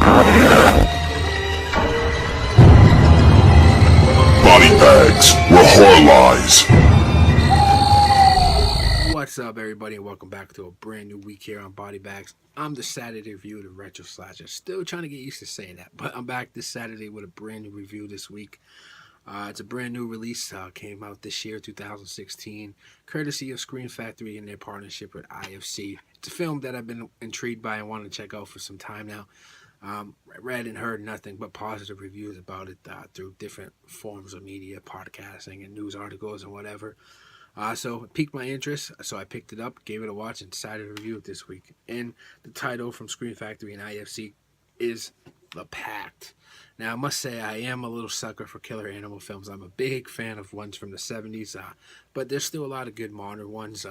Body bags where horror lies. What's up, everybody, and welcome back to a brand new week here on Body Bags. I'm the Saturday review of the Retro Slasher. Still trying to get used to saying that, but I'm back this Saturday with a brand new review this week. It's a brand new release, came out this year, 2016, courtesy of Screen Factory and their partnership with IFC. It's a film that I've been intrigued by and wanted to check out for some time now. Read and heard nothing but positive reviews about it through different forms of media, podcasting, and news articles and whatever. So it piqued my interest, so I picked it up, gave it a watch, and decided to review it this week. And the title from Screen Factory and IFC is The Pact. Now, I must say I am a little sucker for killer animal films. I'm a big fan of ones from the 70s, but there's still a lot of good modern ones.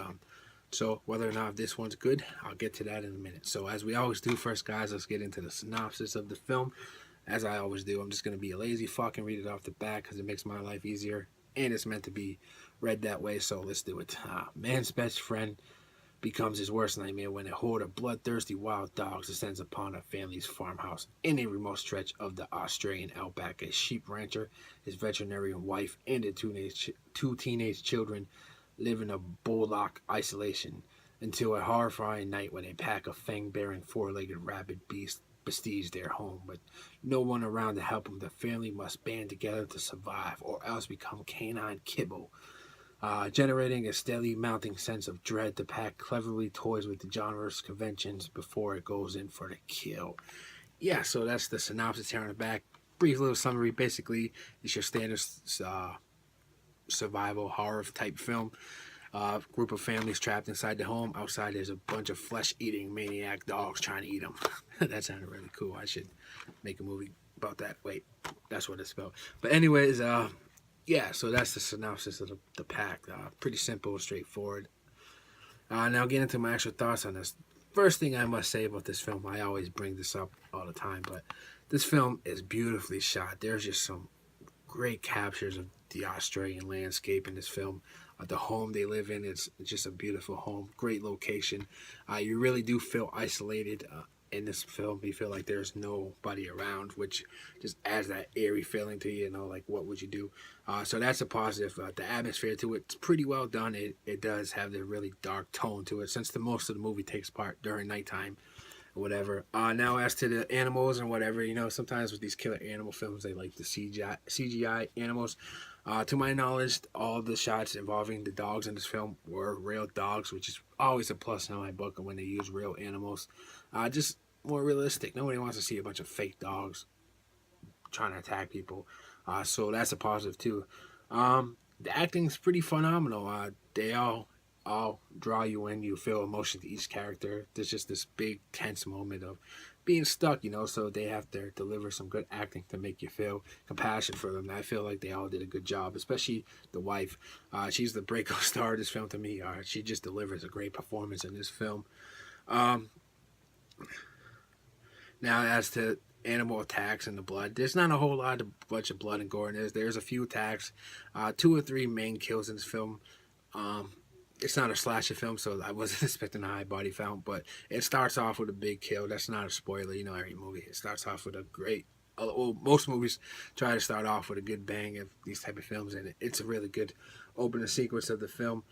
So whether or not this one's good, I'll get to that in a minute. So as we always do first, guys, let's get into the synopsis of the film. As I always do, I'm just going to be a lazy fuck and read it off the bat because it makes my life easier. And it's meant to be read that way, so let's do it. Man's best friend becomes his worst nightmare when a horde of bloodthirsty wild dogs descends upon a family's farmhouse in a remote stretch of the Australian outback. A sheep rancher, his veterinarian wife, and their two teenage children live in a bull-lock isolation until a horrifying night when a pack of fang-bearing four-legged rabid beasts besiege their home. With no one around to help them, the family must band together to survive or else become canine kibble. Generating a steadily mounting sense of dread, the pack cleverly toys with the genre's conventions before it goes in for the kill. Yeah, so that's the synopsis here on the back. Brief little summary. Basically, it's your standard survival horror type film. Group of families trapped inside the home. Outside, there's a bunch of flesh-eating maniac dogs trying to eat them. That sounded really cool. I should make a movie about that. Wait, that's what it's about. But anyways, yeah, so that's the synopsis of the Pact. Pretty simple, straightforward. Now get into my actual thoughts on this. First thing I must say about this film, I always bring this up all the time, but this film is beautifully shot. There's just some great captures of the Australian landscape in this film. The home they live in is just a beautiful home. Great location. You really do feel isolated in this film. You feel like there's nobody around, which just adds that eerie feeling to you, you know, like what would you do? So that's a positive. The atmosphere to it's pretty well done. It does have the really dark tone to it since most of the movie takes part during nighttime or whatever. Now as to the animals and whatever, you know, sometimes with these killer animal films, they like the CGI animals. To my knowledge, all the shots involving the dogs in this film were real dogs, which is always a plus in my book when they use real animals. Just more realistic. Nobody wants to see a bunch of fake dogs trying to attack people. So that's a positive too. The acting's pretty phenomenal. They all draw you in. You feel emotion to each character. There's just this big tense moment of being stuck, you know, so they have to deliver some good acting to make you feel compassion for them. And I feel like they all did a good job, especially the wife. She's the breakout star of this film to me. She just delivers a great performance in this film. Now, as to animal attacks and the blood, there's not a whole bunch of blood and gore in this. There's a few attacks, 2 or 3 main kills in this film. It's not a slasher film, so I wasn't expecting a high body count, but it starts off with a big kill. That's not a spoiler, you know, every movie. It starts off with a great, well, most movies try to start off with a good bang of these type of films, and it's a really good opening sequence of the film.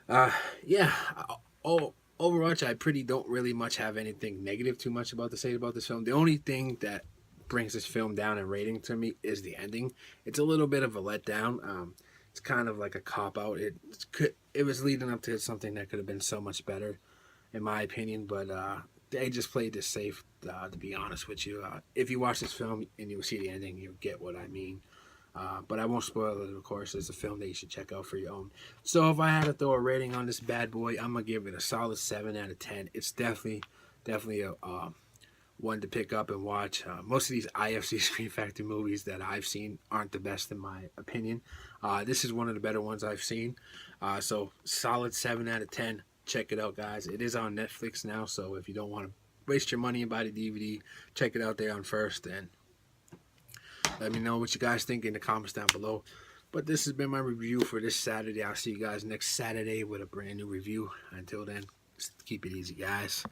Yeah, Overwatch, I don't really much have anything negative too much to say about this film. The only thing that brings this film down in rating to me is the ending. It's a little bit of a letdown. It's kind of like a cop-out. It was leading up to something that could have been so much better, in my opinion, but they just played this safe, to be honest with you. If you watch this film and you see the ending, you'll get what I mean. But I won't spoil it, of course. It's a film that you should check out for your own. So if I had to throw a rating on this bad boy, I'm going to give it a solid 7 out of 10. It's definitely a one to pick up and watch. Most of these IFC Screen Factory movies that I've seen aren't the best in my opinion. This is one of the better ones I've seen. So solid 7 out of 10. Check it out, guys. It is on Netflix now, so if you don't want to waste your money and buy the DVD, check it out there on first, and let me know what you guys think in the comments down below. But this has been my review for this Saturday. I'll see you guys next Saturday with a brand new review. Until then, just keep it easy, guys.